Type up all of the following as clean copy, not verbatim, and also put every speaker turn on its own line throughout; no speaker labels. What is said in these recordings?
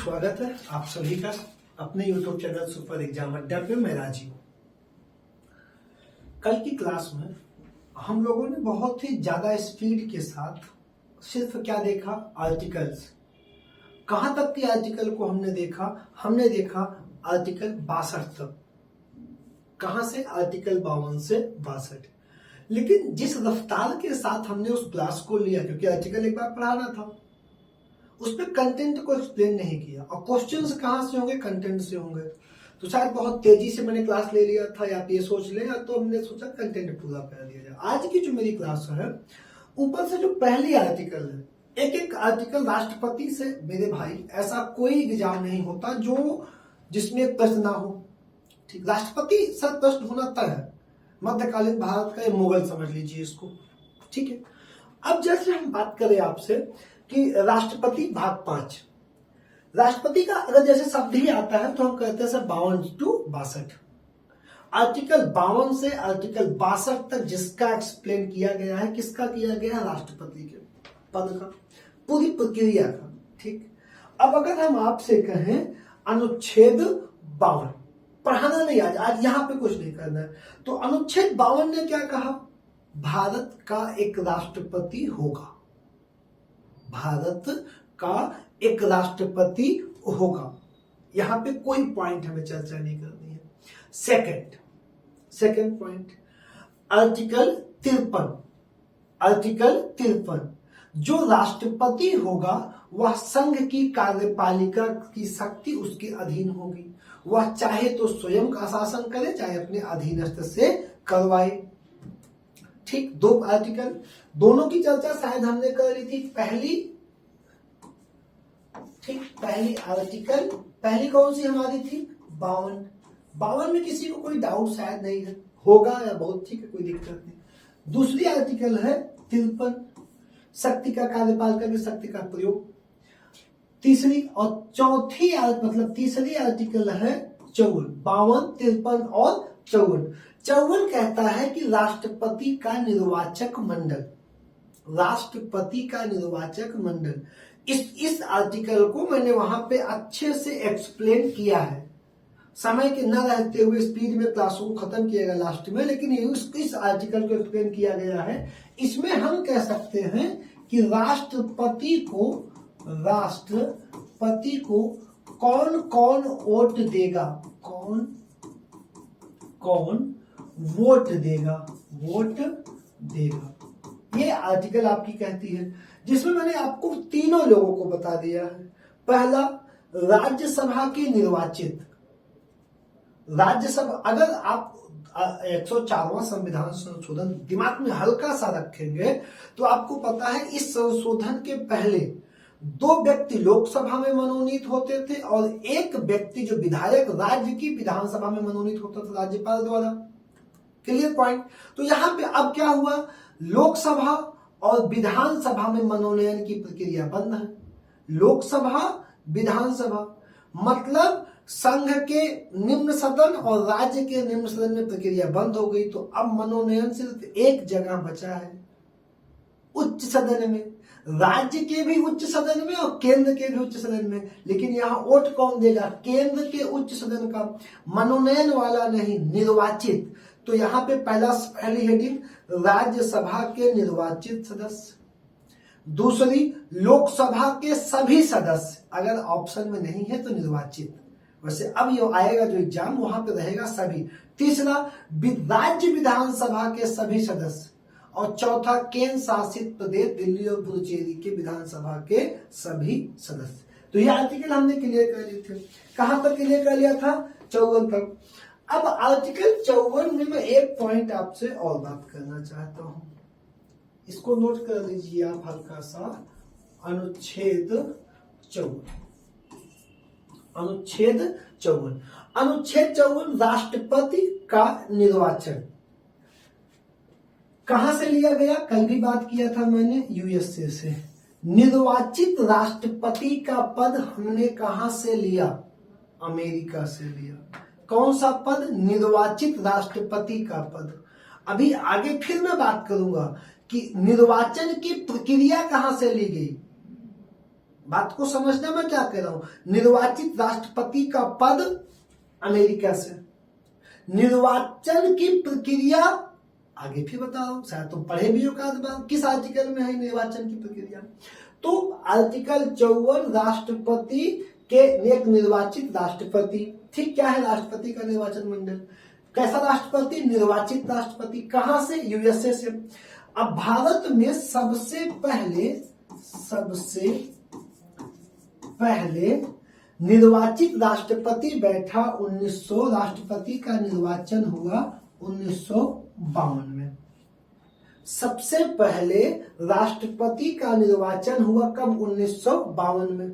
स्वागत है आप सभी का अपने YouTube चैनल सुपर एग्जाम अड्डा पे। मैं राजीव। कल की क्लास में हम लोगों ने बहुत ही ज्यादा स्पीड के साथ सिर्फ क्या देखा, आर्टिकल्स। कहां तक के आर्टिकल को हमने देखा आर्टिकल 62 तक। कहां से? आर्टिकल 52 से 62। लेकिन जिस रफ्तार के साथ हमने उस क्लास को लिया, क्योंकि आर्टिकल एक बार पढ़ाना था, उसमें कंटेंट को एक्सप्लेन नहीं किया। और क्वेश्चंस कहां से होंगे? कंटेंट से होंगे। तो शायद बहुत तेजी से मैंने क्लास ले लिया था, या आप ये सोच लें, या तो हमने सोचा कंटेंट पूरा कर दिया जाए। आज की जो मेरी क्लास है, ऊपर से जो पहली आर्टिकल है, एक एक आर्टिकल राष्ट्रपति से, मेरे भाई ऐसा कोई एग्जाम नहीं होता जो जिसमें प्रश्न ना हो। ठीक, राष्ट्रपति सर प्रश्न होना तय है। मध्यकालीन भारत का ये मुगल समझ लीजिए इसको। ठीक है, अब जैसे हम बात करें आपसे कि राष्ट्रपति भाग 5, राष्ट्रपति का अगर जैसे शब्द ही आता है तो हम कहते हैं सर 52 to 62। आर्टिकल 52 से आर्टिकल 62 तक जिसका एक्सप्लेन किया गया है, किसका किया गया है? राष्ट्रपति के पद का, पूरी प्रक्रिया का। ठीक, अब अगर हम आपसे कहें अनुच्छेद 52, पढ़ाना नहीं आज यहां पे कुछ नहीं करना है, तो अनुच्छेद 52 ने क्या कहा? भारत का एक राष्ट्रपति होगा। भारत का एक राष्ट्रपति होगा। यहां पे कोई पॉइंट हमें चर्चा नहीं करनी है। सेकंड पॉइंट, आर्टिकल 53, जो राष्ट्रपति होगा वह संघ की कार्यपालिका की शक्ति उसके अधीन होगी। वह चाहे तो स्वयं का शासन करे, चाहे अपने अधीनस्थ से करवाए। ठीक, दो आर्टिकल, दोनों की चर्चा शायद हमने कर ली थी। पहली आर्टिकल, पहली कौन सी हमारी थी? 52 में किसी को कोई डाउट शायद नहीं है, होगा या बहुत ठीक है, कोई दिक्कत नहीं। दूसरी आर्टिकल है 53, शक्ति का कार्यपालिका में शक्ति का प्रयोग। तीसरी और चौथी तीसरी आर्टिकल है 54, 52, 53 और 54। 54 कहता है कि राष्ट्रपति का निर्वाचक मंडल, राष्ट्रपति का निर्वाचक मंडल। इस आर्टिकल को मैंने वहां पे अच्छे से एक्सप्लेन किया है। समय के न रहते हुए स्पीड में क्लासों को खत्म किया गया लास्ट में, लेकिन इस आर्टिकल को एक्सप्लेन किया गया है। इसमें हम कह सकते हैं कि राष्ट्रपति को कौन कौन वोट देगा, कौन वोट देगा, ये आर्टिकल आपकी कहती है। जिसमें मैंने आपको तीनों लोगों को बता दिया है। पहला, राज्यसभा के निर्वाचित, राज्यसभा, अगर आप 104वां संविधान संशोधन दिमाग में हल्का सा रखेंगे तो आपको पता है इस संशोधन के पहले 2 व्यक्ति लोकसभा में मनोनीत होते थे और एक व्यक्ति जो विधायक राज्य की विधानसभा में मनोनीत होता था राज्यपाल द्वारा। Clear point? तो यहां पे अब क्या हुआ, लोकसभा और विधानसभा में मनोनयन की प्रक्रिया बंद है। लोकसभा, विधानसभा, मतलब संघ के निम्न सदन और राज्य के निम्न सदन में प्रक्रिया बंद हो गई। तो अब मनोनयन सिर्फ एक जगह बचा है, उच्च सदन में, राज्य के भी उच्च सदन में और केंद्र के भी उच्च सदन में। लेकिन यहां वोट कौन देगा? केंद्र के उच्च सदन का, मनोनयन वाला नहीं, निर्वाचित। तो यहां पे पहली हेडिंग, राज्यसभा के निर्वाचित सदस्य। दूसरी, लोकसभा के सभी सदस्य, अगर ऑप्शन में नहीं है तो निर्वाचित। वैसे अब ये आएगा जो एग्जाम, वहां पे रहेगा सभी। तीसरा, राज्य विधानसभा के सभी सदस्य। और चौथा, केंद्र शासित प्रदेश दिल्ली और पुडुचेरी के विधानसभा के सभी सदस्य। तो ये आर्टिकल हमने क्लियर कर लिए थे। कहां तक क्लियर कर लिया था? 54 तक। अब आर्टिकल 54 में मैं एक पॉइंट आपसे और बात करना चाहता हूं, इसको नोट कर लीजिए आप हल्का सा। अनुच्छेद 54 राष्ट्रपति का निर्वाचन कहां से लिया गया? कल भी बात किया था मैंने, यूएसए से। निर्वाचित राष्ट्रपति का पद हमने कहां से लिया? अमेरिका से लिया। कौन सा पद? निर्वाचित राष्ट्रपति का पद। अभी आगे फिर मैं बात करूंगा कि निर्वाचन की प्रक्रिया कहां से ली गई। बात को समझना मैं क्या कह रहा हूं। निर्वाचित राष्ट्रपति का पद अमेरिका से, निर्वाचन की प्रक्रिया आगे फिर बता रहा हूं, शायद तुम पढ़े भी हो किस आर्टिकल में है निर्वाचन की प्रक्रिया। तो आर्टिकल 54 राष्ट्रपति के एक निर्वाचित राष्ट्रपति, ठीक क्या है राष्ट्रपति का निर्वाचन मंडल, कैसा राष्ट्रपति, निर्वाचित राष्ट्रपति, कहां से, यूएसए से। अब भारत में सबसे पहले निर्वाचित राष्ट्रपति बैठा 1900, राष्ट्रपति का निर्वाचन हुआ 1952 में। सबसे पहले राष्ट्रपति का निर्वाचन हुआ कब, 1952 में।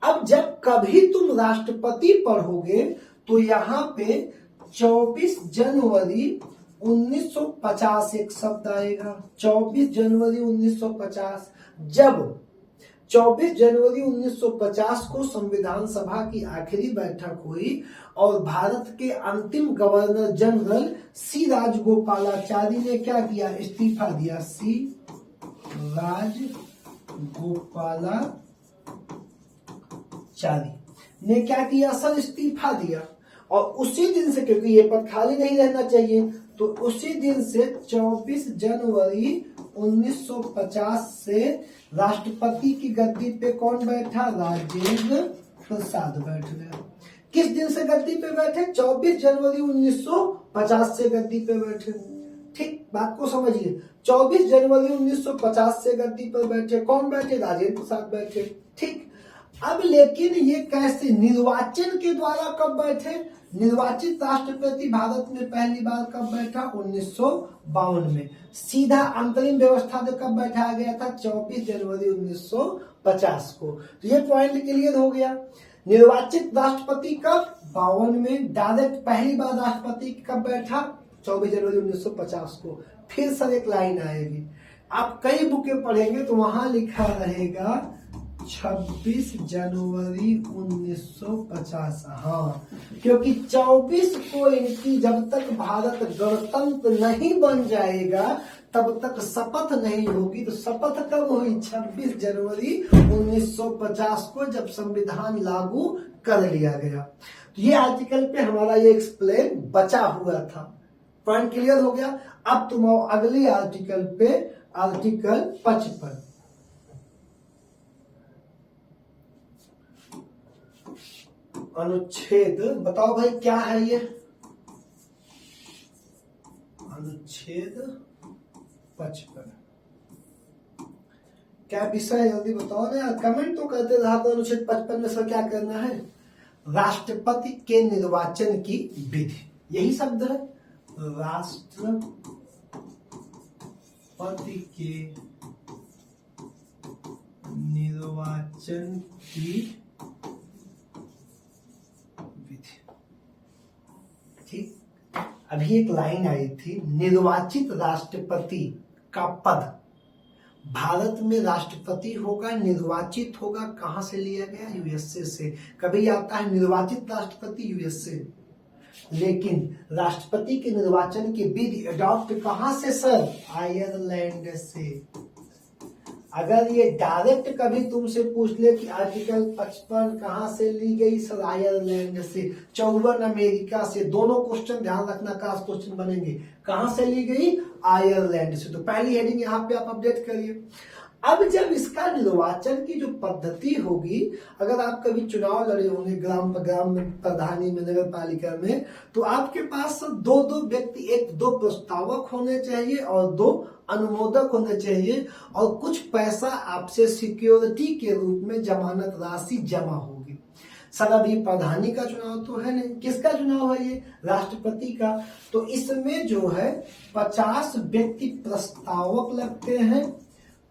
अब जब कभी तुम राष्ट्रपति पढ़ोगे तो यहाँ पे 24 जनवरी 1950 एक शब्द आएगा, 24 जनवरी 1950। जब 24 जनवरी 1950 को संविधान सभा की आखिरी बैठक हुई और भारत के अंतिम गवर्नर जनरल सी राजगोपालाचारी ने क्या किया, इस्तीफा दिया। सी राजगोपालाचारी ने क्या किया सर, इस्तीफा दिया। और उसी दिन से, क्योंकि ये पद खाली नहीं रहना चाहिए, तो उसी दिन से 24 जनवरी 1950 से राष्ट्रपति की गद्दी पे कौन बैठा, राजेंद्र प्रसाद बैठ गया। किस दिन से गद्दी पे बैठे, 24 जनवरी 1950 से गद्दी पे बैठे। ठीक, बात को समझिए, 24 जनवरी 1950 से गद्दी पर बैठे, कौन बैठे, राजेंद्र प्रसाद बैठे। ठीक, अब लेकिन ये कैसे, निर्वाचन के द्वारा कब बैठे, निर्वाचित राष्ट्रपति भारत में पहली बार कब बैठा, 1952 में। सीधा अंतरिम व्यवस्था से कब बैठाया गया था, 24 जनवरी 1950 को। तो ये पॉइंट क्लियर हो गया। निर्वाचित राष्ट्रपति कब, 52 में। डायरेक्ट पहली बार राष्ट्रपति कब बैठा, 24 जनवरी 1950 को। फिर सर एक लाइन आएगी, आप कई बुकें पढ़ेंगे तो वहां लिखा रहेगा 26 जनवरी 1950। हाँ, क्योंकि 24 को इनकी जब तक भारत गणतंत्र नहीं बन जाएगा तब तक शपथ नहीं होगी। तो शपथ कब हुई, 26 जनवरी 1950 को, जब संविधान लागू कर लिया गया। तो ये आर्टिकल पे हमारा ये एक्सप्लेन बचा हुआ था, पॉइंट क्लियर हो गया। अब तुम आओ अगले आर्टिकल पे, आर्टिकल 55। अनुच्छेद, बताओ भाई क्या है ये, अनुच्छेद 55 क्या विषय है, जल्दी बताओ ना यार, कमेंट तो करते रहा। तो अनुच्छेद 55 में सर क्या करना है, राष्ट्रपति के निर्वाचन की विधि, यही शब्द है, राष्ट्रपति के निर्वाचन की। ठीक, अभी एक लाइन आई थी, निर्वाचित राष्ट्रपति का पद भारत में राष्ट्रपति होगा, निर्वाचित होगा, कहां से लिया गया, यूएसए से। कभी आता है निर्वाचित राष्ट्रपति यूएसए, लेकिन राष्ट्रपति के निर्वाचन की विधि अडॉप्ट कहां से सर, आयरलैंड से। अगर ये डायरेक्ट कभी तुमसे पूछ ले कि आर्टिकल 55 कहां से ली गई सर, आयरलैंड से। 54 अमेरिका से। दोनों क्वेश्चन ध्यान रखना, खास क्वेश्चन बनेंगे, कहां से ली गई, आयरलैंड से। तो पहली हेडिंग यहाँ पे आप अपडेट करिए। अब जब इसका निर्वाचन की जो पद्धति होगी, अगर आप कभी चुनाव लड़े होंगे ग्राम प्रधानी में, नगर पालिका में, तो आपके पास दो व्यक्ति, एक दो प्रस्तावक होने चाहिए और दो अनुमोदक होने चाहिए, और कुछ पैसा आपसे सिक्योरिटी के रूप में जमानत राशि जमा होगी। सर अभी प्रधानी का चुनाव तो है नहीं, किसका चुनाव है ये, राष्ट्रपति का। तो इसमें जो है 50 व्यक्ति प्रस्तावक लगते हैं,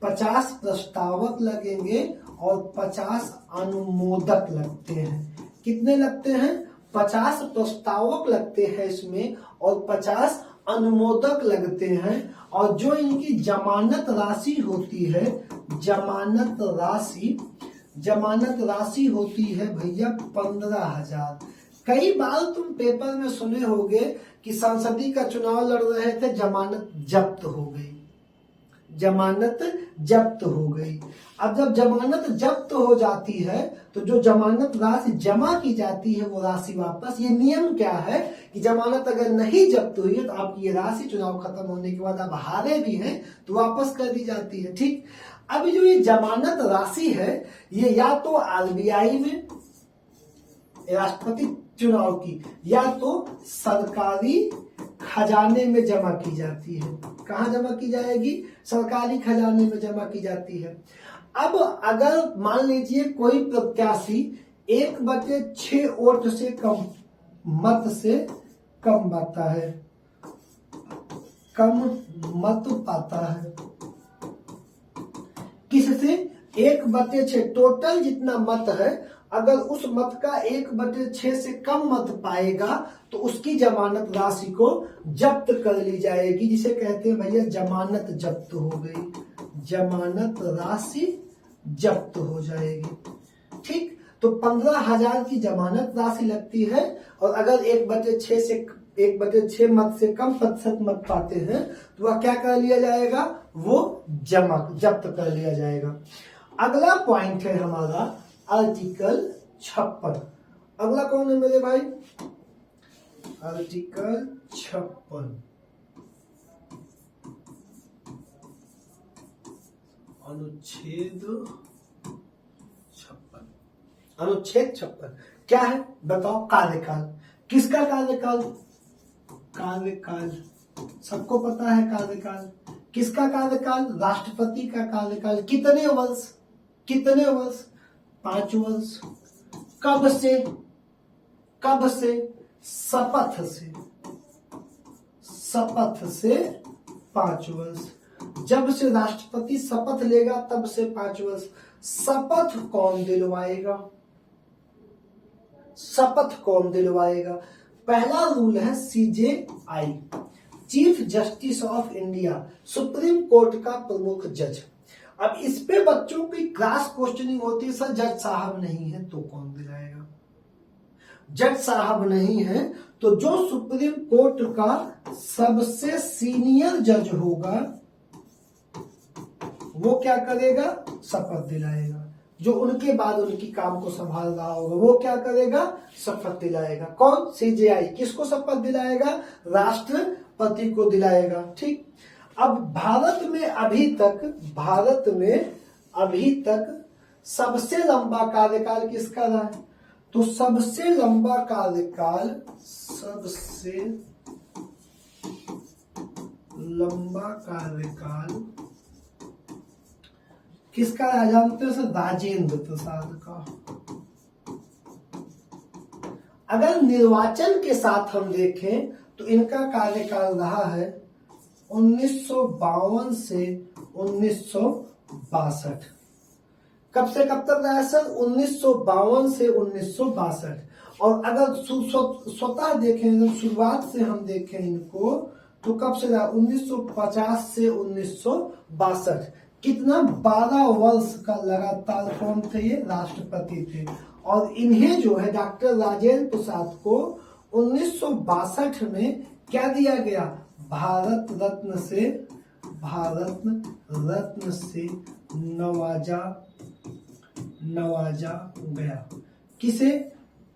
50 प्रस्तावक लगेंगे और 50 अनुमोदक लगते हैं। कितने लगते हैं, 50 प्रस्तावक लगते हैं इसमें और 50 अनुमोदक लगते हैं। और जो इनकी जमानत राशि होती है, जमानत राशि होती है भैया 15,000। कई बार तुम पेपर में सुने होंगे कि संसदीय का चुनाव लड़ रहे थे, जमानत जब्त हो गई, जमानत जब्त हो गई। अब जब जमानत जब्त हो जाती है तो जो जमानत राशि जमा की जाती है वो राशि वापस, ये नियम क्या है कि जमानत अगर नहीं जब्त हुई है तो आपकी ये राशि चुनाव खत्म होने के बाद आप हारे भी हैं तो वापस कर दी जाती है। ठीक, अब जो ये जमानत राशि है ये या तो आरबीआई में राष्ट्रपति चुनाव की या तो सरकारी खजाने में जमा की जाती है। कहाँ जमा की जाएगी? सरकारी खजाने में जमा की जाती है। अब अगर मान लीजिए कोई प्रत्याशी 1/6 वोट से कम, मत से कम पाता है, कम मत पाता है, किससे? 1/6, टोटल जितना मत है अगर उस मत का 1/6 से कम मत पाएगा तो उसकी जमानत राशि को जब्त कर ली जाएगी, जिसे कहते हैं भैया जमानत जब्त हो गई, जमानत राशि जब्त हो जाएगी। ठीक, तो 15,000 की जमानत राशि लगती है और अगर 1/6 मत से कम प्रतिशत मत पाते हैं तो वह क्या कर लिया जाएगा? वो जब्त कर लिया जाएगा। अगला पॉइंट है हमारा आर्टिकल 56। अगला कौन है मेरे भाई? आर्टिकल 56, अनुच्छेद 56। अनुच्छेद 56 क्या है बताओ? कार्यकाल। किसका कार्यकाल? कार्यकाल सबको पता है। कार्यकाल किसका कार्यकाल? राष्ट्रपति का कार्यकाल। कितने वर्ष? कितने वर्ष? 5 वर्ष। कब से? कब से? शपथ से। शपथ से 5 वर्ष। जब से राष्ट्रपति शपथ लेगा तब से 5 वर्ष। शपथ कौन दिलवाएगा? शपथ कौन दिलवाएगा? पहला रूल है CJI, chief justice of India, supreme court का प्रमुख जज। अब इस पे बच्चों की क्लास क्वेश्चनिंग होती है, सर जज साहब नहीं है तो कौन दिलाएगा? जज साहब नहीं है तो जो सुप्रीम कोर्ट का सबसे सीनियर जज होगा वो क्या करेगा? शपथ दिलाएगा। जो उनके बाद उनकी काम को संभाल रहा होगा वो क्या करेगा? शपथ दिलाएगा। कौन? CJI। किसको शपथ दिलाएगा? राष्ट्रपति को दिलाएगा। ठीक, अब भारत में अभी तक सबसे लंबा कार्यकाल किसका रहा है? तो सबसे लंबा कार्यकाल किसका रहा जानते हो? सर राजेंद्र प्रसाद का। अगर निर्वाचन के साथ हम देखें तो इनका कार्यकाल रहा है 1952 से 1962। कब से कब तक रहा है सर? 1952 से 1962। और अगर स्वतः देखें, शुरुआत से हम देखें इनको तो कब से रहा? 1950 से 1962। कितना? 12 वर्ष का लगातार कौन थे? ये राष्ट्रपति थे। और इन्हें जो है डॉक्टर राजेंद्र प्रसाद को 1962 में क्या दिया गया? भारत रत्न से नवाजा गया। किसे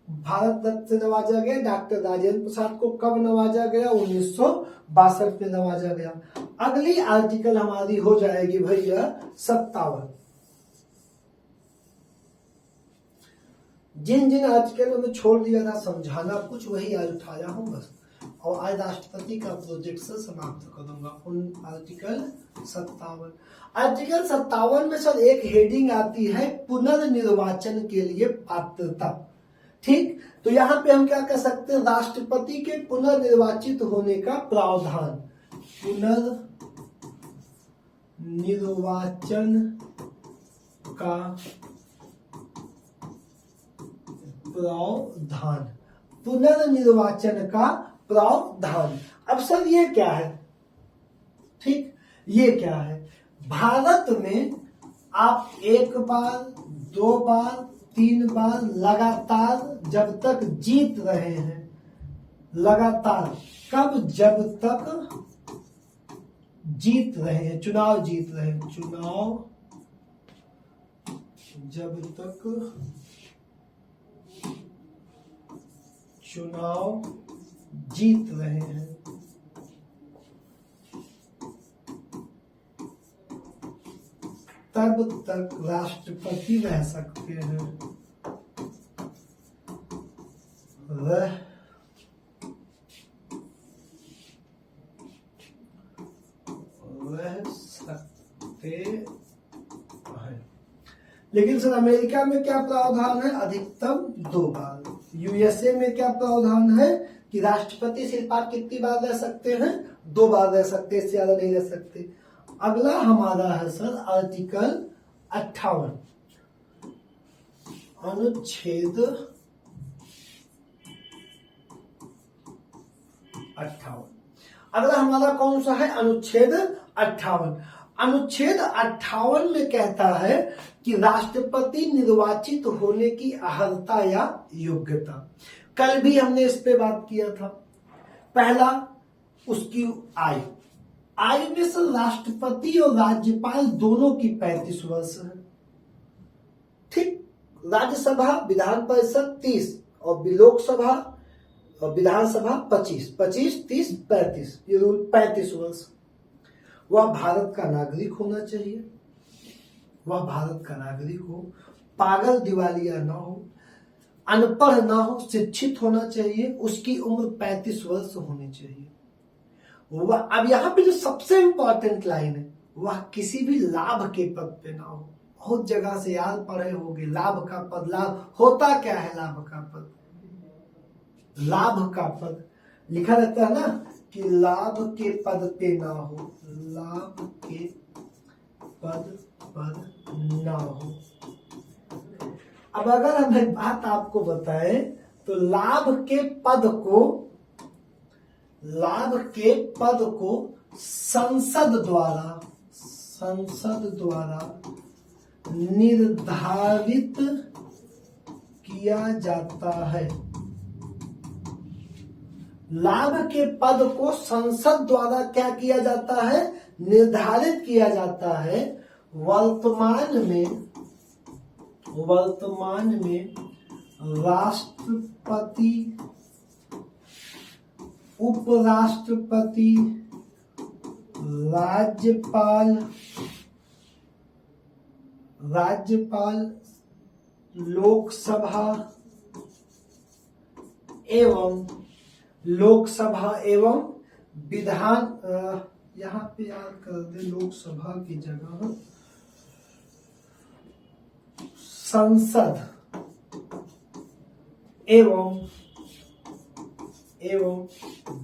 भारत रत्न से नवाजा गया? डॉक्टर राजेंद्र प्रसाद को। कब नवाजा गया? 1962 में नवाजा गया। अगली आर्टिकल हमारी हो जाएगी भैया 57। जिन आर्टिकल में छोड़ दिया था समझाना कुछ, वही आज उठाया हूं बस। और आज राष्ट्रपति का प्रोजेक्ट से समाप्त करूंगा उन आर्टिकल 57। आर्टिकल 57 में सर एक हेडिंग आती है पुनर्निर्वाचन के लिए पात्रता। ठीक, तो यहाँ पे हम क्या कर सकते हैं? राष्ट्रपति के पुनर्निर्वाचित होने का प्रावधान। पुनर्निर्वाचन का प्रावधान। पुनर्निर्वाचन का प्रावधान। अब सर ये क्या है? ठीक, ये क्या है? भारत में आप 1 बार 2 बार 3 बार लगातार जब तक जीत रहे हैं, लगातार कब? जब तक जीत रहे हैं, चुनाव जीत रहे हैं, चुनाव जब तक चुनाव जीत रहे हैं तब तक राष्ट्रपति रह सकते हैं, रह सकते हैं। लेकिन सर अमेरिका में क्या प्रावधान है? अधिकतम 2 बार। यूएसए में क्या प्रावधान है कि राष्ट्रपति सिर्फ आप कितनी बार रह सकते हैं? 2 बार रह सकते, इससे ज्यादा नहीं रह सकते। अगला हमारा है सर आर्टिकल 58, अनुच्छेद 58। अगला हमारा कौन सा है? अनुच्छेद 58। अनुच्छेद 58 में कहता है कि राष्ट्रपति निर्वाचित होने की अर्हता या योग्यता। कल भी हमने इस पे बात किया था। पहला उसकी आयु, आयु में से राष्ट्रपति और राज्यपाल दोनों की 35 वर्ष है। ठीक, राज्यसभा विधान परिषद 30 और लोकसभा और विधानसभा 25, 25, 30, 35, ये रूल 35 वर्ष। वह भारत का नागरिक होना चाहिए, वह भारत का नागरिक हो, पागल दिवालिया ना हो, अनपढ़ ना हो, शिक्षित होना चाहिए, उसकी उम्र 35 वर्ष होनी चाहिए। वह, अब यहाँ पे जो सबसे इंपॉर्टेंट लाइन है, वह किसी भी लाभ के पद पे ना हो। बहुत जगह से याद पढ़े होंगे लाभ का पद। लाभ होता क्या है? लाभ का पद, लाभ का पद लिखा रहता है ना कि लाभ के पद पे ना हो, लाभ के पद ना हो। अब अगर हम एक बात आपको बताएं तो लाभ के पद को संसद द्वारा निर्धारित किया जाता है। लाभ के पद को संसद द्वारा क्या किया जाता है? निर्धारित किया जाता है। वर्तमान में राष्ट्रपति, उपराष्ट्रपति, राज्यपाल, लोकसभा एवं विधान, यहाँ पे याद कर दे लोकसभा की जगह संसद एवं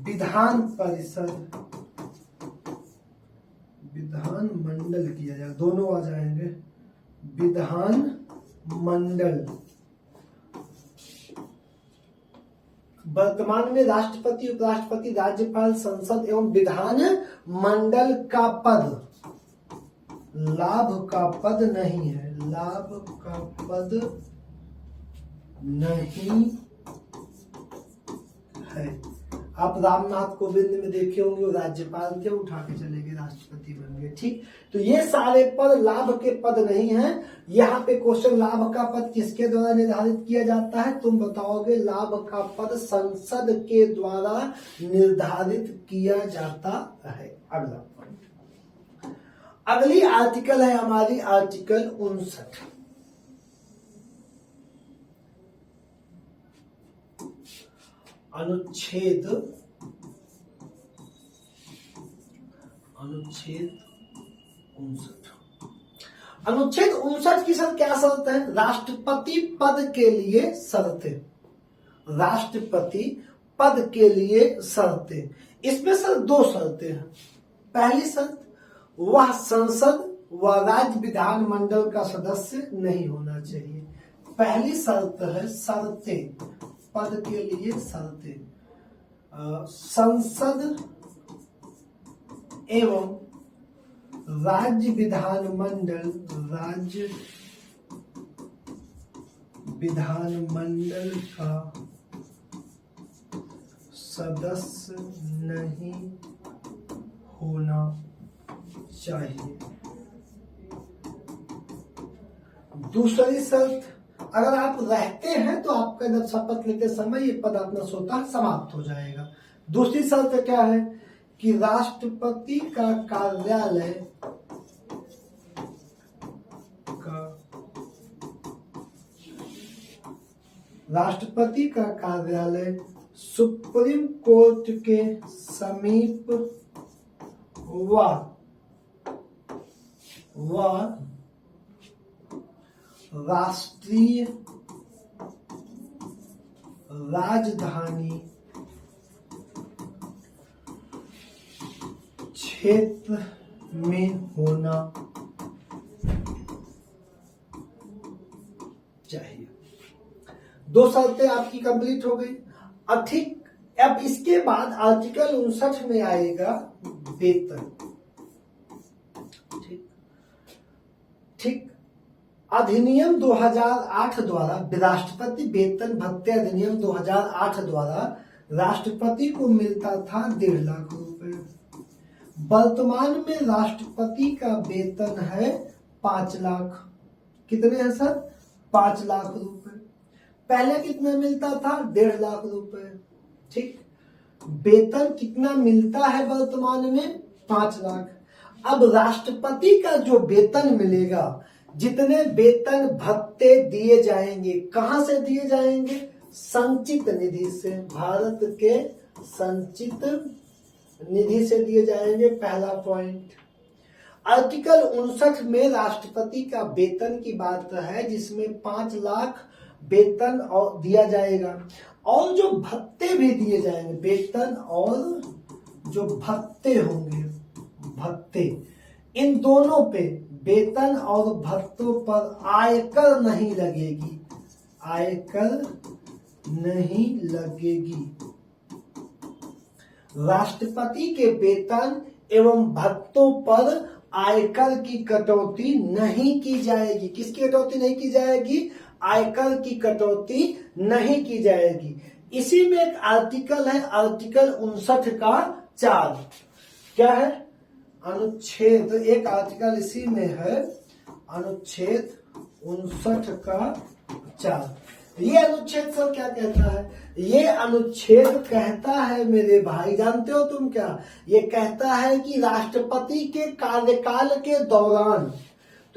विधान परिषद, विधान मंडल किया जाए, दोनों आ जाएंगे। विधान मंडल, वर्तमान में राष्ट्रपति, उपराष्ट्रपति, राज्यपाल, संसद एवं विधान मंडल का पद लाभ का पद नहीं है, लाभ का पद नहीं है। आप रामनाथ कोविंद में देखे होंगे, वो राज्यपाल थे, उठा के चले गए, राष्ट्रपति बन गए। ठीक, तो ये सारे पद लाभ के पद नहीं हैं। यहाँ पे क्वेश्चन, लाभ का पद किसके द्वारा निर्धारित किया जाता है? तुम बताओगे लाभ का पद संसद के द्वारा निर्धारित किया जाता है। अगला पॉइंट, अगली आर्टिकल है हमारी आर्टिकल 59। अनुच्छेद 59 की सर क्या शर्त है? राष्ट्रपति पद के लिए शर्तें, राष्ट्रपति पद के लिए शर्तें। इसमें सर 2 शर्तें हैं। पहली शर्त, वह संसद व राज्य विधानमंडल का सदस्य नहीं होना चाहिए। पहली शर्त है शर्तें, पद के लिए शर्तें, संसद एवं राज्य विधानमंडल का सदस्य नहीं होना चाहिए। दूसरी शर्त, अगर आप रहते हैं तो आपका जब शपथ लेते समय ये पद अपना स्वतः समाप्त हो जाएगा। दूसरी शर्त क्या है कि राष्ट्रपति का कार्यालय सुप्रीम कोर्ट के समीप व राष्ट्रीय राजधानी क्षेत्र में होना चाहिए। दो शर्तें आपकी कंप्लीट हो गई। ठीक, अब इसके बाद आर्टिकल 59 में आएगा वेतन। ठीक, अधिनियम 2008 द्वारा, राष्ट्रपति वेतन भत्ते अधिनियम 2008 द्वारा राष्ट्रपति को मिलता था 1.5 लाख रुपए। वर्तमान में राष्ट्रपति का वेतन है 5 लाख। कितने हैं सर? 5 लाख रुपए। पहले कितना मिलता था? 1.5 लाख रुपए। ठीक, वेतन कितना मिलता है वर्तमान में? 5 लाख। अब राष्ट्रपति का जो वेतन मिलेगा, जितने वेतन भत्ते दिए जाएंगे, कहां से दिए जाएंगे? संचित निधि से, भारत के संचित निधि से दिए जाएंगे। पहला पॉइंट। आर्टिकल 59 में राष्ट्रपति का वेतन की बात है, जिसमें 5 लाख वेतन और दिया जाएगा, और जो भत्ते भी दिए जाएंगे, वेतन और जो भत्ते होंगे, भत्ते, इन दोनों पे, वेतन और भत्तों पर आयकर नहीं लगेगी, आयकर नहीं लगेगी। राष्ट्रपति के वेतन एवं भत्तों पर आयकर की कटौती नहीं की जाएगी। किसकी कटौती नहीं की जाएगी? आयकर की कटौती नहीं की जाएगी। इसी में एक आर्टिकल है, आर्टिकल 59 का 4। क्या है? अनुच्छेद, एक आर्टिकल इसी में है, अनुच्छेद 59 का 4। ये अनुच्छेद सर क्या कहता है? ये अनुच्छेद कहता है मेरे भाई, जानते हो तुम क्या? ये कहता है कि राष्ट्रपति के कार्यकाल के दौरान,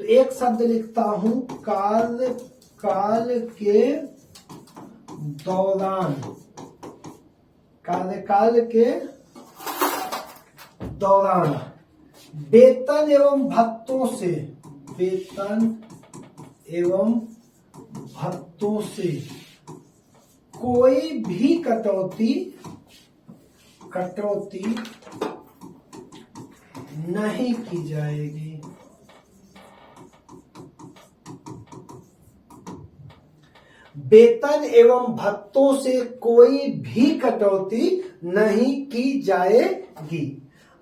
तो एक शब्द लिखता हूं, कार्यकाल के दौरान, कार्यकाल के दौरान वेतन एवं भत्तों से, वेतन एवं भत्तों से कोई भी कटौती नहीं की जाएगी। वेतन एवं भत्तों से कोई भी कटौती नहीं की जाएगी।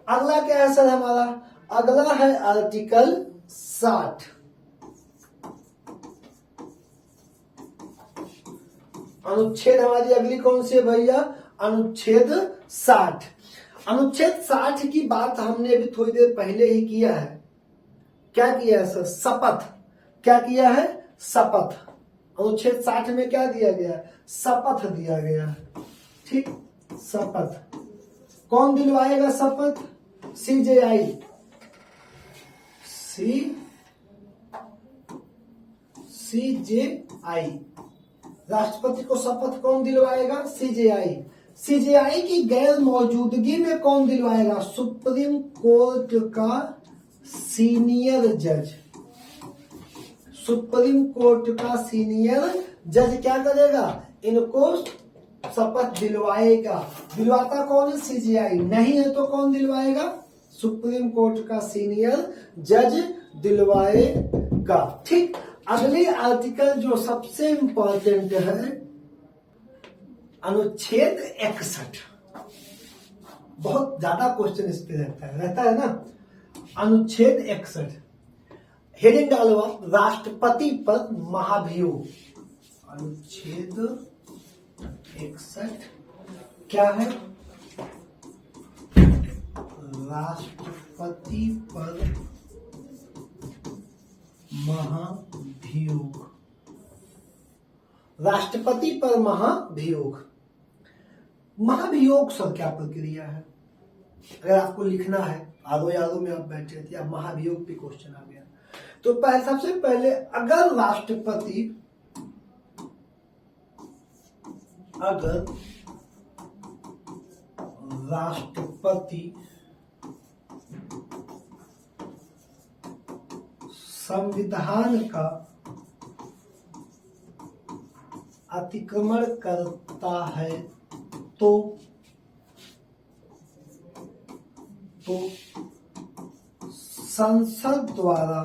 अगला क्या है सर हमारा? अगला है आर्टिकल 60। अनुच्छेद हमारी अगली कौन सी है भैया? अनुच्छेद 60। अनुच्छेद 60 की बात हमने अभी थोड़ी देर पहले ही किया है। क्या किया है सर? शपथ। क्या किया है? शपथ। अनुच्छेद 60 में क्या दिया गया? शपथ दिया गया। ठीक, शपथ। कौन दिलवाएगा शपथ? CJI। CJI। राष्ट्रपति को शपथ कौन दिलवाएगा? CJI। CJI की गैर मौजूदगी में कौन दिलवाएगा? सुप्रीम कोर्ट का सीनियर जज। सुप्रीम कोर्ट का सीनियर जज क्या करेगा? इनको शपथ दिलवाएगा। दिलवाता कौन है? CJI। नहीं है तो कौन दिलवाएगा? सुप्रीम कोर्ट का सीनियर जज दिलवाएगा। ठीक, अगली आर्टिकल जो सबसे इंपॉर्टेंट है, अनुच्छेद 61। बहुत ज्यादा क्वेश्चन इस पे रहता है ना। अनुच्छेद 61, हेडिंग डालवा, राष्ट्रपति पर महाभियोग। अनुच्छेद 61 क्या है? राष्ट्रपति पर महाभियोग। राष्ट्रपति पर महाभियोग। महाभियोग सर क्या प्रक्रिया है? अगर आपको लिखना है, आदो यादों में आप बैठे थे, अब महाभियोग पे क्वेश्चन आ गया, तो सबसे पहले अगर राष्ट्रपति संविधान का अतिक्रमण करता है तो संसद द्वारा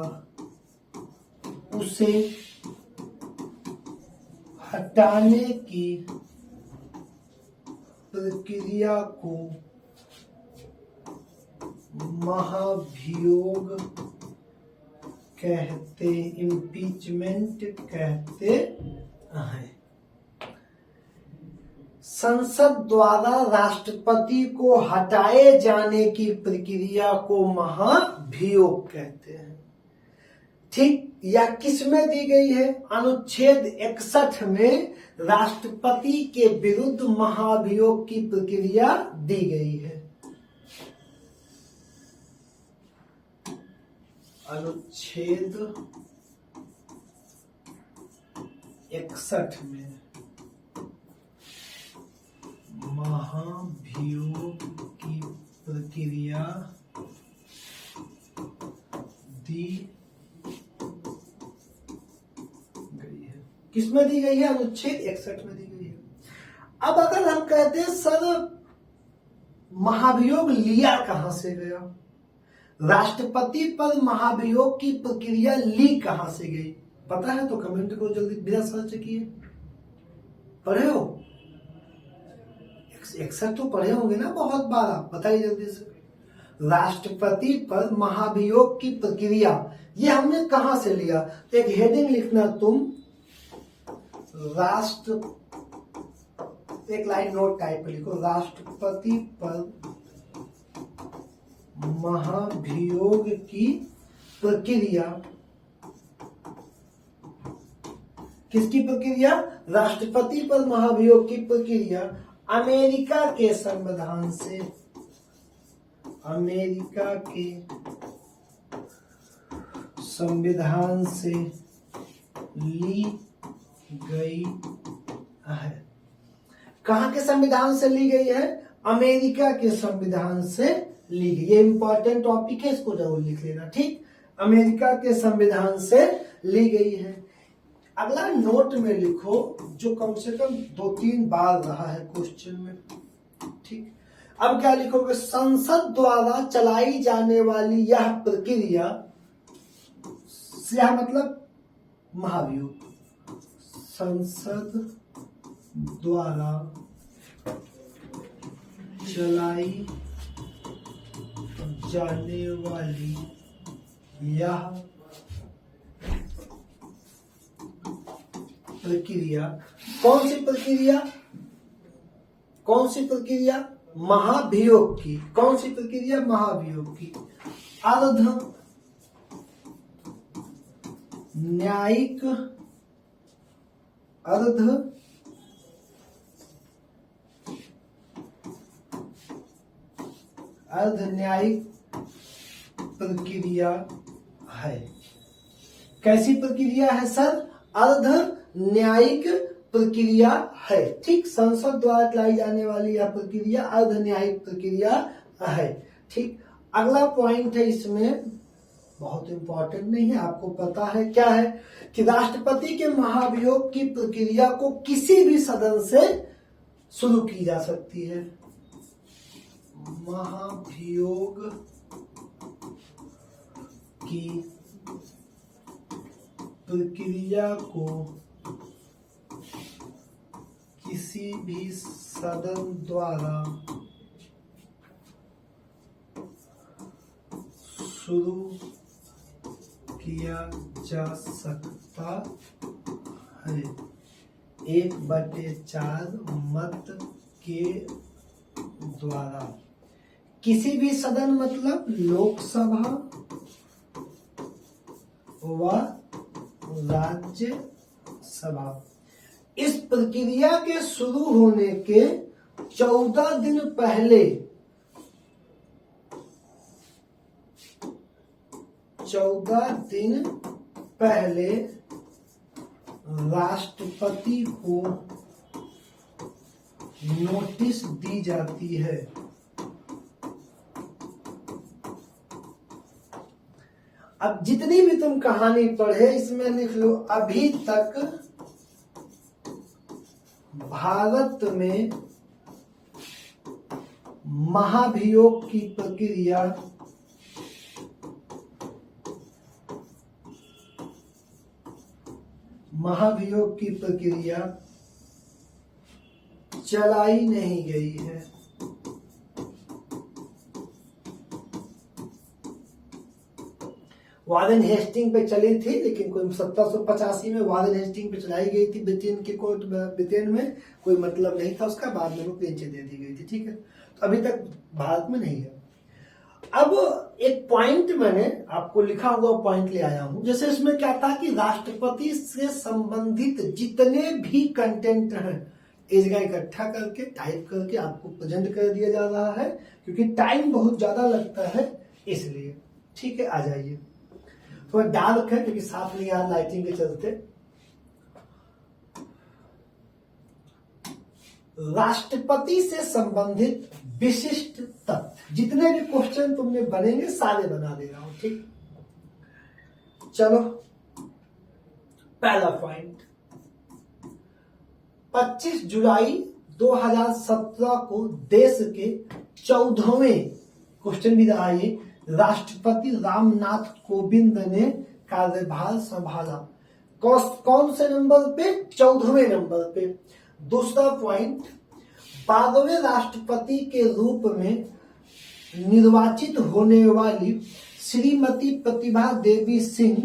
उसे हटाने की प्रक्रिया को महाभियोग कहते, इम्पीचमेंट कहते हैं। संसद द्वारा राष्ट्रपति को हटाए जाने की प्रक्रिया को महाभियोग कहते हैं। ठीक, या किस में दी गई है? अनुच्छेद 61 में राष्ट्रपति के विरुद्ध महाभियोग की प्रक्रिया दी गई है। अनुच्छेद 61 में महाभियोग की प्रक्रिया दी गई है। किसमें दी गई है? अनुच्छेद 61 में दी गई है। अब अगर हम कहते हैं सर महाभियोग लिया कहां से गया, राष्ट्रपति पर महाभियोग की प्रक्रिया ली कहां से गई, पता है तो कमेंट करो जल्दी, बिना सर्च किए। पढ़े हो? 61 तो पढ़े होंगे ना बहुत बार, आप बताइए जल्दी से। राष्ट्रपति पर महाभियोग की प्रक्रिया, ये हमने कहां से लिया? तो एक हेडिंग लिखना तुम, एक लाइन नोट टाइप लिखो, राष्ट्रपति पर महाभियोग की प्रक्रिया। किसकी प्रक्रिया? राष्ट्रपति पर महाभियोग की प्रक्रिया अमेरिका के संविधान से, अमेरिका के संविधान से ली गई है। कहां के संविधान से ली गई है? अमेरिका के संविधान से ली गई। ये इंपॉर्टेंट टॉपिक है, इसको जरूर लिख लेना। ठीक, अमेरिका के संविधान से ली गई है। अगला नोट में लिखो, जो कम से कम 2-3 बार रहा है क्वेश्चन में। ठीक, अब क्या लिखोगे? संसद द्वारा चलाई जाने वाली यह प्रक्रिया, यह मतलब महाभियोग, संसद द्वारा चलाई जाने वाली यह प्रक्रिया, कौन सी प्रक्रिया? कौन सी प्रक्रिया? महाभियोग की। कौन सी प्रक्रिया? महाभियोग की। अर्ध न्यायिक, अर्ध न्यायिक प्रक्रिया है। कैसी प्रक्रिया है सर? अर्ध न्यायिक प्रक्रिया है। ठीक, संसद द्वारा चलाई जाने वाली यह प्रक्रिया अर्ध न्यायिक प्रक्रिया है। ठीक, अगला पॉइंट है इसमें, बहुत इंपॉर्टेंट नहीं है, आपको पता है क्या है कि राष्ट्रपति के महाभियोग की प्रक्रिया को किसी भी सदन से शुरू की जा सकती है। महाभियोग की प्रक्रिया को किसी भी सदन द्वारा शुरू किया जा सकता है 1/4 मत के द्वारा। किसी भी सदन मतलब लोकसभा व राज्यसभा। इस प्रक्रिया के शुरू होने के 14 दिन पहले 14 दिन पहले राष्ट्रपति को नोटिस दी जाती है। अब जितनी भी तुम कहानी पढ़े इसमें लिख लो, अभी तक भारत में महाभियोग की प्रक्रिया चलाई नहीं गई है। वारेन हेस्टिंग पे चली थी, लेकिन कोई 1785 में वारेन हेस्टिंग पे चलाई गई थी ब्रिटेन के कोर्ट, ब्रिटेन में कोई मतलब नहीं था उसका, बाद में बेंच दे दी गई थी। ठीक है, तो अभी तक भारत में नहीं है। अब एक पॉइंट मैंने आपको लिखा हुआ पॉइंट ले आया हूं, जैसे इसमें क्या था कि राष्ट्रपति से संबंधित जितने भी कंटेंट हैं इस जगह इकट्ठा करके टाइप करके आपको प्रेजेंट कर दिया जा रहा है, क्योंकि टाइम बहुत ज्यादा लगता है इसलिए। ठीक है, आ जाइए। थोड़ा डार्क है क्योंकि साफ नहीं आ रहा लाइटिंग के चलते। राष्ट्रपति से संबंधित विशिष्ट तथ्य, जितने भी क्वेश्चन तुमने बनेंगे सारे बना दे रहा हूं। ठीक, चलो पहला पॉइंट, 25 जुलाई 2017 को देश के 14वें क्वेश्चन भी रहा ये, राष्ट्रपति रामनाथ कोविंद ने कार्यभार संभाला। कौन से नंबर पे? 14वें नंबर पे। दूसरा पॉइंट, 12वें राष्ट्रपति के रूप में निर्वाचित होने वाली श्रीमती प्रतिभा देवी सिंह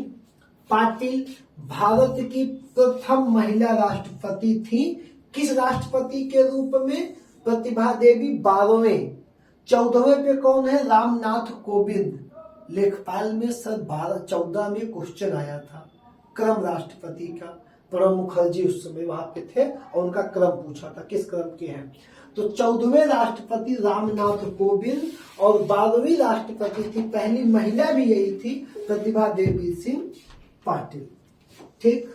पाटिल भारत की प्रथम महिला राष्ट्रपति थी। किस राष्ट्रपति के रूप में? प्रतिभा देवी 12वें। 14वें पे कौन है? रामनाथ कोविंद। लेखपाल में सर 14 में क्वेश्चन आया था क्रम राष्ट्रपति का, प्रणब मुखर्जी उस समय वहां पे थे और उनका क्रम पूछा था किस क्रम के हैं। तो 14वें राष्ट्रपति रामनाथ कोविंद और 12वीं राष्ट्रपति थी, पहली महिला भी यही थी, प्रतिभा देवी सिंह पाटिल। ठीक,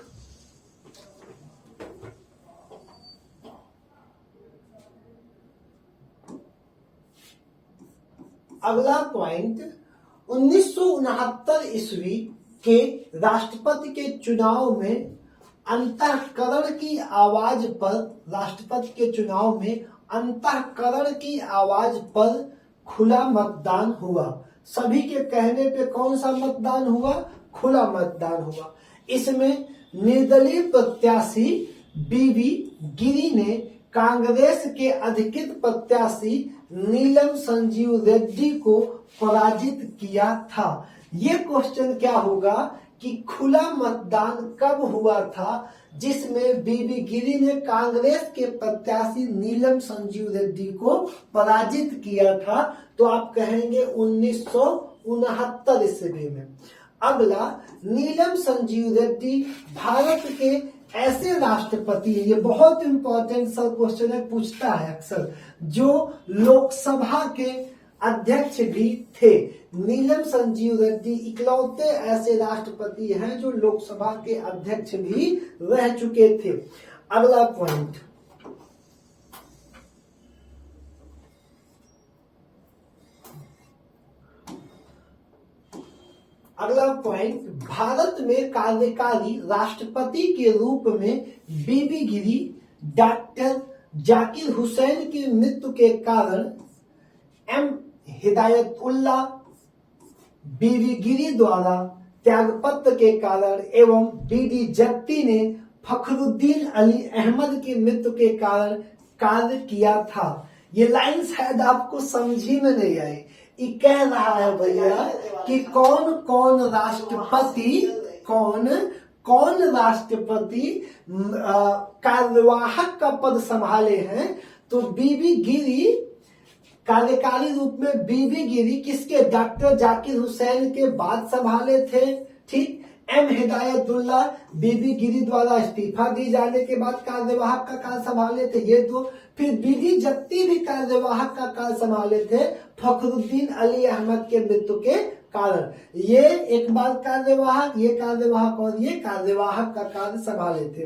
अगला पॉइंट, 1969 ईस्वी के राष्ट्रपति के चुनाव में अंतःकरण की आवाज पर, राष्ट्रपति के चुनाव में अंतःकरण की आवाज पर खुला मतदान हुआ। सभी के कहने पे कौन सा मतदान हुआ? खुला मतदान हुआ। इसमें निर्दलीय प्रत्याशी बीबी गिरी ने कांग्रेस के अधिकृत प्रत्याशी नीलम संजीव रेड्डी को पराजित किया था। ये क्वेश्चन क्या होगा कि खुला मतदान कब हुआ था जिसमें बीबी गिरी ने कांग्रेस के प्रत्याशी नीलम संजीव रेड्डी को पराजित किया था? तो आप कहेंगे 1969 ईस्वी में। अगला, नीलम संजीव रेड्डी भारत के ऐसे राष्ट्रपति है, ये बहुत इंपॉर्टेंट सा क्वेश्चन है, पूछता है अक्सर, जो लोकसभा के अध्यक्ष भी थे। नीलम संजीव रेड्डी इकलौते ऐसे राष्ट्रपति हैं जो लोकसभा के अध्यक्ष भी रह चुके थे। अगला पॉइंट, भारत में कार्यकारी राष्ट्रपति के रूप में बीबी गिरी डॉक्टर जाकिर हुसैन की मृत्यु के कारण एम हिदायतुल्लाह बीबी गिरी द्वारा त्यागपत्र के कारण एवं बीडी जत्ती ने फखरुद्दीन अली अहमद की मृत्यु के कारण कार्य किया था। ये लाइन शायद आपको समझी में नहीं आई। ये कह रहा है भैया कि कौन कौन राष्ट्रपति कार्यवाहक का पद संभाले हैं। तो बीबी गिरी कार्यकारी रूप में बीबी गिरी किसके? डॉक्टर जाकिर हुसैन के बाद संभाले थे। ठीक, एम हिदायतुल्लाह बीबी गिरी द्वारा इस्तीफा दी जाने के बाद कार्यवाहक का कार्य संभाले थे ये दो। फिर बीबी जत्ती भी कार्यवाहक का कार्य संभाले थे फखरुद्दीन अली अहमद के मृत्यु के कारण। ये एक बार कार्यवाहक, ये कार्यवाहक और ये कार्यवाहक का कार्य संभाले थे।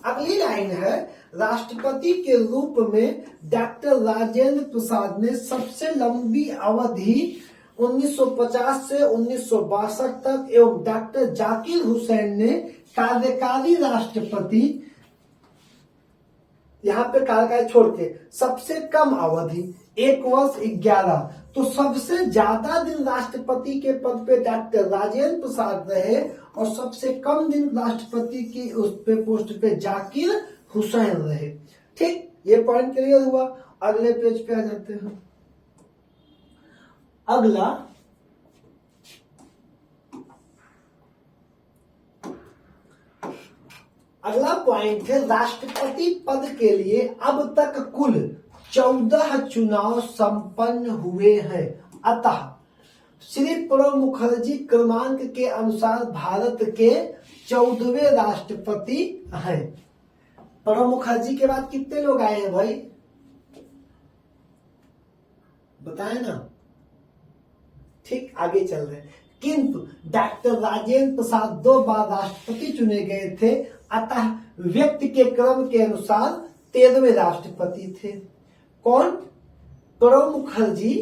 अगली लाइन है, राष्ट्रपति के रूप में डॉक्टर राजेंद्र प्रसाद ने सबसे लंबी अवधि 1950 से 1962 तक एवं डॉक्टर जाकिर हुसैन ने कार्यकारी राष्ट्रपति, यहाँ पे कार्यकाल छोड़ के सबसे कम अवधि 1 वर्ष 11, तो सबसे ज्यादा दिन राष्ट्रपति के पद पे डॉक्टर राजेंद्र प्रसाद रहे और सबसे कम दिन राष्ट्रपति की उस पे पोस्ट पे जाकिर हुसैन रहे। ठीक, ये पॉइंट क्लियर हुआ। अगले पेज पे आ जाते हैं। अगला पॉइंट है, राष्ट्रपति पद के लिए अब तक कुल 14 चुनाव संपन्न हुए हैं। अतः श्री प्रणब मुखर्जी क्रमांक के अनुसार भारत के 14वें राष्ट्रपति हैं। प्रणब मुखर्जी के बाद कितने लोग आए हैं भाई, बताएं ना। ठीक, आगे चल रहे हैं। किंतु डॉक्टर राजेंद्र प्रसाद 2 बार राष्ट्रपति चुने गए थे, अतः व्यक्ति के क्रम के अनुसार 13वें राष्ट्रपति थे। कौन? प्रणब मुखर्जी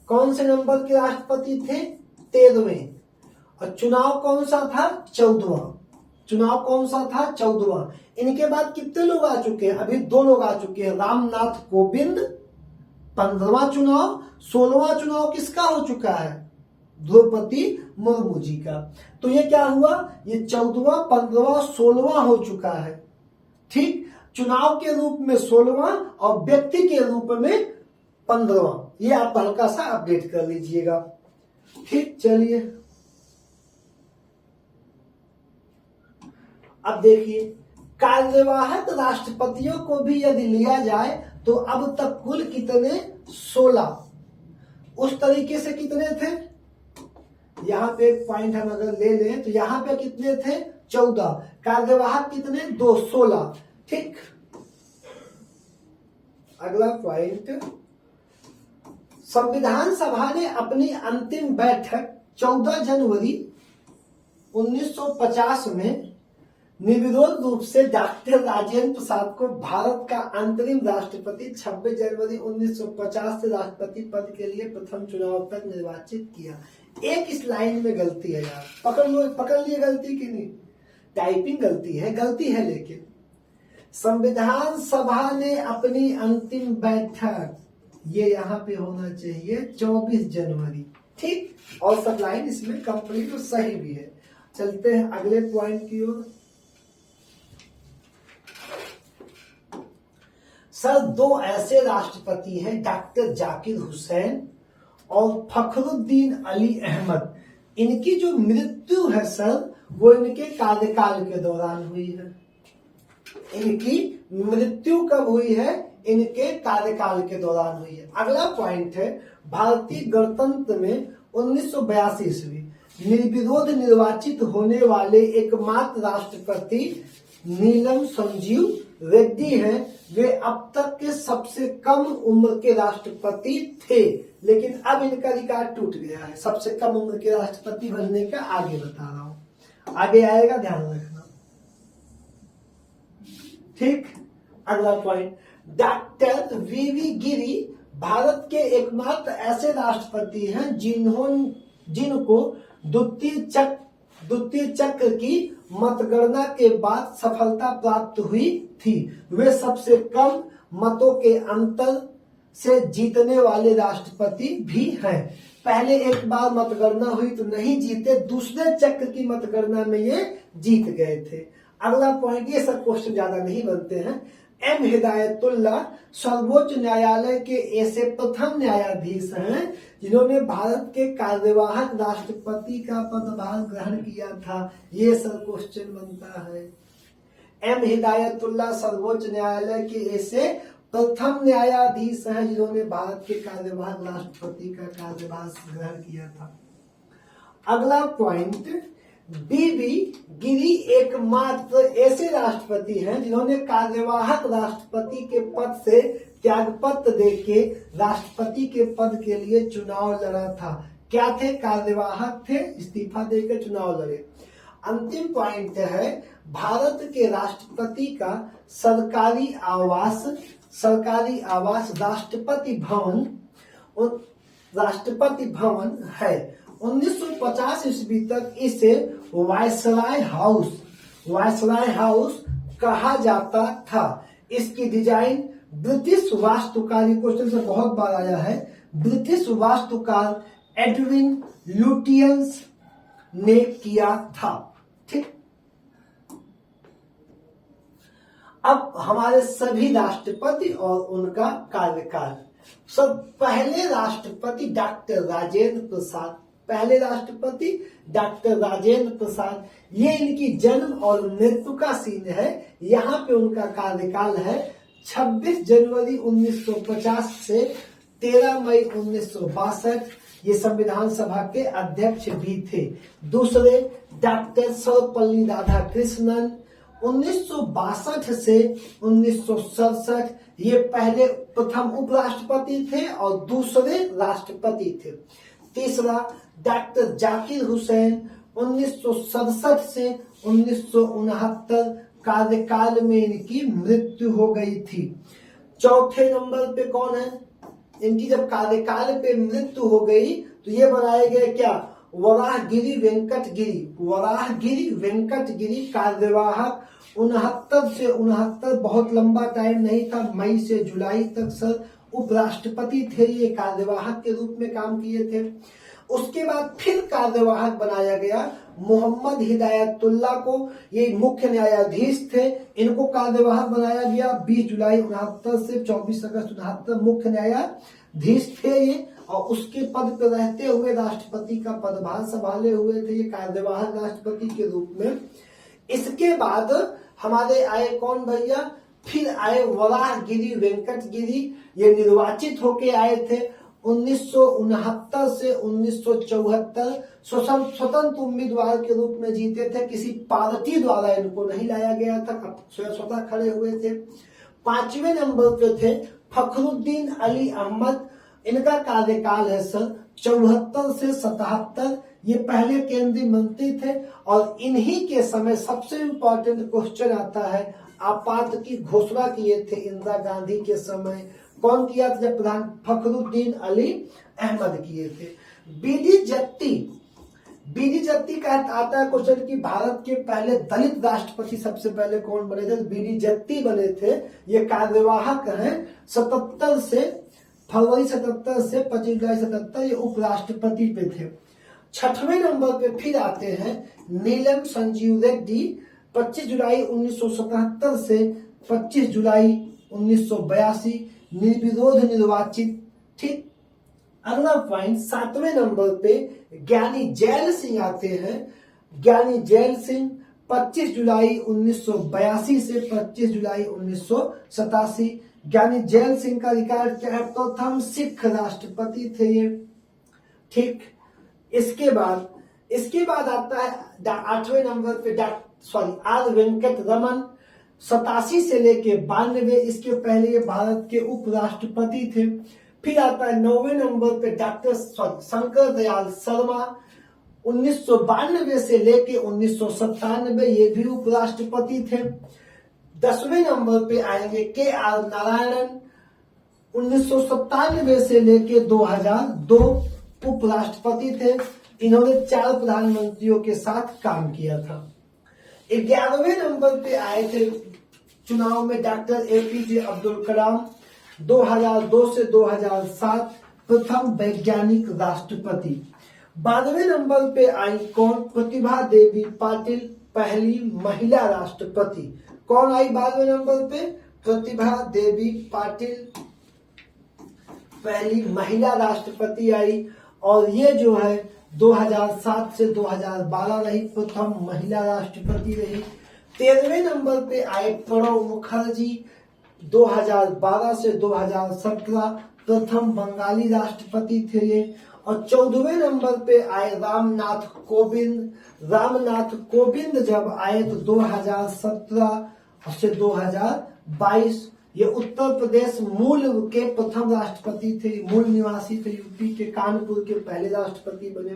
कौन से नंबर के राष्ट्रपति थे? 13वें। और चुनाव कौन सा था? 14वां। चुनाव कौन सा था? 14वां। इनके बाद कितने लोग आ चुके हैं? अभी 2 लोग आ चुके हैं, रामनाथ कोविंद 15वां चुनाव, 16वां चुनाव किसका हो चुका है? द्रौपदी मुर्मू जी का। तो ये क्या हुआ? ये 14वां, 15वां, 16वां हो चुका है। ठीक, चुनाव के रूप में 16वां और व्यक्ति के रूप में 15वां। ये आप हल्का सा अपडेट कर लीजिएगा। ठीक, चलिए अब देखिए, कार्यवाहक राष्ट्रपतियों को भी यदि लिया जाए तो अब तक कुल कितने? 16। उस तरीके से कितने थे? यहाँ पे एक पॉइंट हम अगर ले लें तो यहाँ पे कितने थे? 14। कार्यवाहक कितने? 2, 16। ठीक, अगला पॉइंट, संविधान सभा ने अपनी अंतिम बैठक 14 जनवरी 1950 में निर्विरोध रूप से डॉक्टर राजेंद्र प्रसाद को भारत का अंतरिम राष्ट्रपति 26 जनवरी 1950 से राष्ट्रपति पद के लिए प्रथम चुनाव तक निर्वाचित किया। एक इस लाइन में गलती है यार, पकड़ लिए गलती की नहीं, टाइपिंग गलती है लेकिन संविधान सभा ने अपनी अंतिम बैठक, ये यहाँ पे होना चाहिए 24 जनवरी। ठीक, और सब लाइन इसमें कंप्लीट और सही भी है। चलते हैं अगले पॉइंट की ओर। सर, 2 ऐसे राष्ट्रपति हैं, डॉक्टर जाकिर हुसैन और फखरुद्दीन अली अहमद। इनकी जो मृत्यु है सर, वो इनके कार्यकाल के दौरान हुई है। इनकी मृत्यु कब हुई है? इनके कार्यकाल के दौरान हुई है। अगला पॉइंट है, भारतीय गणतंत्र में 1982 ईस्वी निर्विरोध निर्वाचित होने वाले एकमात्र राष्ट्रपति नीलम संजीव रेड्डी हैं। वे अब तक के सबसे कम उम्र के राष्ट्रपति थे, लेकिन अब इनका रिकॉर्ड टूट गया है सबसे कम उम्र के राष्ट्रपति बनने का। आगे बता रहा हूं, आगे आएगा, ध्यान रखना। ठीक, अगला पॉइंट, डॉक्टर वीवी गिरी भारत के एकमात्र ऐसे राष्ट्रपति हैं जिनको द्वितीय चक्र की मतगणना के बाद सफलता प्राप्त हुई थी। वे सबसे कम मतों के अंतर से जीतने वाले राष्ट्रपति भी हैं। पहले एक बार मतगणना हुई तो नहीं जीते, दूसरे चक्र की मतगणना में ये जीत गए थे। अगला पॉइंट, ये सब क्वेश्चन ज्यादा नहीं बनते हैं। एम हिदायतुल्लाह सर्वोच्च न्यायालय के ऐसे प्रथम न्यायाधीश हैं जिन्होंने भारत के कार्यवाहक राष्ट्रपति का पदभार ग्रहण किया था। ये सब क्वेश्चन बनता है। एम हिदायतुल्लाह सर्वोच्च न्यायालय के ऐसे प्रथम न्यायाधीश हैं जिन्होंने भारत के कार्यवाहक राष्ट्रपति का कार्यभार ग्रहण किया था। अगला पॉइंट, बीबी गिरी एकमात्र ऐसे राष्ट्रपति हैं जिन्होंने कार्यवाहक राष्ट्रपति के पद से त्यागपत्र देके राष्ट्रपति के पद के लिए चुनाव लड़ा था। क्या थे? कार्यवाहक थे, इस्तीफा देकर चुनाव लड़े। अंतिम पॉइंट है, भारत के राष्ट्रपति का सरकारी आवास राष्ट्रपति भवन है। 1950 ईस्वी तक इसे वायसराय हाउस कहा जाता था। इसकी डिजाइन ब्रिटिश वास्तुकार, क्वेश्चन से बहुत बार आया है, ब्रिटिश वास्तुकार एडविन लुटियंस ने किया था। ठीक, अब हमारे सभी राष्ट्रपति और उनका कार्यकाल। सब पहले राष्ट्रपति डॉक्टर राजेंद्र प्रसाद, ये इनकी जन्म और मृत्यु का सीन है। यहाँ पे उनका कार्यकाल है 26 जनवरी 1950 से 13 मई 1962। ये संविधान सभा के अध्यक्ष भी थे। दूसरे डॉक्टर सर्वपल्ली राधाकृष्णन 1962 से 1967, ये पहले प्रथम उपराष्ट्रपति थे और दूसरे राष्ट्रपति थे। तीसरा डॉक्टर जाकिर हुसैन 1967 से 1969, कार्यकाल में इनकी मृत्यु हो गई थी। चौथे नंबर पे कौन है? इनकी जब कार्यकाल पे मृत्यु हो गई तो ये बनाए गए क्या? वराहगिरी वेंकट गिरी कार्यवाहक 69 से 69, बहुत लंबा टाइम नहीं था, मई से जुलाई तक सर उपराष्ट्रपति थे, ये कार्यवाहक के रूप में काम किए थे। उसके बाद फिर कार्यवाहक बनाया गया मोहम्मद हिदायतुल्लाह को, ये मुख्य न्यायाधीश थे, इनको कार्यवाहक बनाया गया 20 जुलाई 69 से 24 अगस्त 69, मुख्य न्यायाधीश थे ये, और उसके पद पर रहते हुए राष्ट्रपति का पदभार संभाले हुए थे ये कार्यवाहक राष्ट्रपति के रूप में। इसके बाद हमारे आए कौन भैया? फिर आए वराहगिरी वेंकट गिरी, ये निर्वाचित होके आए थे 1969 से 1974, स्वतंत्र उम्मीदवार के रूप में जीते थे, किसी पार्टी द्वारा इनको नहीं लाया गया था, स्वतः खड़े हुए थे। 5वें नंबर पे थे फखरुद्दीन अली अहमद, इनका कार्यकाल है सर 74 से 77, ये पहले केंद्रीय मंत्री थे और इन्हीं के समय सबसे इम्पोर्टेंट क्वेश्चन आता है, आपात की घोषणा किए थे इंदिरा गांधी के समय। कौन किया था? जब प्रधान फखरुद्दीन अली अहमद किए थे। बीडी जत्ती का आता है क्वेश्चन कि भारत के पहले दलित राष्ट्रपति सबसे पहले कौन बने थे? बीडी जत्ती बने थे। ये कार्यवाहक हैं 77 से फरवरी 77 से 25 जुलाई 77, ये उपराष्ट्रपति पे थे। 6वें नंबर पे फिर आते हैं नीलम संजीव रेड्डी, 25 जुलाई 1977 से 25 जुलाई 1982, निर्विरोध निर्वाचित। ठीक, अगला पॉइंट 7वें नंबर पे ज्ञानी जैल सिंह आते हैं। ज्ञानी जैल सिंह 25 जुलाई 1982 से 25 जुलाई 1987। ज्ञानी जैल सिंह का रिकॉर्ड क्या है? प्रथम सिख राष्ट्रपति थे ये। ठीक, इसके बाद आता है 8वें नंबर पे आर वेंकट रमन, 87 से लेके 92, इसके पहले ये भारत के उपराष्ट्रपति थे। फिर आता है 9वें नंबर पे डॉक्टर शंकर दयाल शर्मा, 1992 से लेके 1997, ये भी उपराष्ट्रपति थे। 10वें नंबर पे आएंगे के आर नारायणन, 1997 से लेके 2002 उपराष्ट्रपति थे। इन्होंने 4 प्रधानमंत्रियों के साथ काम किया था। 11वें नंबर पे आए थे चुनाव में डॉक्टर एपीजे अब्दुल कलाम, 2002 से 2007 प्रथम वैज्ञानिक राष्ट्रपति। 12वें नंबर पे आई कौन? प्रतिभा देवी पाटिल, पहली महिला राष्ट्रपति। कौन आई 12वें नंबर पे? प्रतिभा देवी पाटिल, पहली महिला राष्ट्रपति आई, और ये जो है 2007 से 2012 रही, प्रथम महिला राष्ट्रपति रही। 13वें नंबर पे आए प्रणब मुखर्जी, 2012 से 2017 प्रथम बंगाली राष्ट्रपति थे ये। और 14वें नंबर पे आए रामनाथ कोविंद। रामनाथ कोविंद जब आए तो 2017 से 2022 ये उत्तर प्रदेश मूल के प्रथम राष्ट्रपति थे, मूल निवासी थे, यूपी के कानपुर के पहले राष्ट्रपति बने।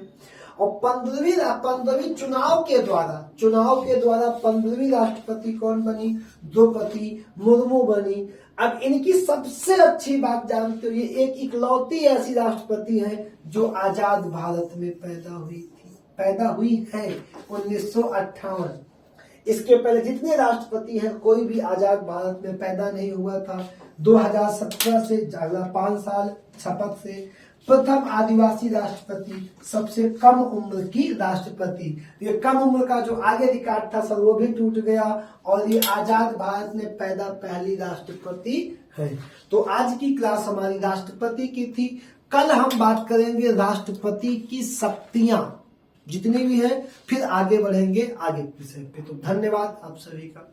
और 15वीं चुनाव के द्वारा 15वीं राष्ट्रपति कौन बनी? द्रौपदी मुर्मू बनी। अब इनकी सबसे अच्छी बात जानते हो, ये एक इकलौती ऐसी राष्ट्रपति है जो आजाद भारत में पैदा हुई है 1958। इसके पहले जितने राष्ट्रपति हैं कोई भी आजाद भारत में पैदा नहीं हुआ था। 2017 से अगला 5 साल शपथ से प्रथम आदिवासी राष्ट्रपति, सबसे कम उम्र की राष्ट्रपति। ये कम उम्र का जो आगे रिकॉर्ड था सर वो भी टूट गया और ये आजाद भारत में पैदा पहली राष्ट्रपति है। तो आज की क्लास हमारी राष्ट्रपति की थी। कल हम बात करेंगे राष्ट्रपति की शक्तियां जितनी भी है, फिर आगे बढ़ेंगे आगे विषय पे। तो धन्यवाद आप सभी का।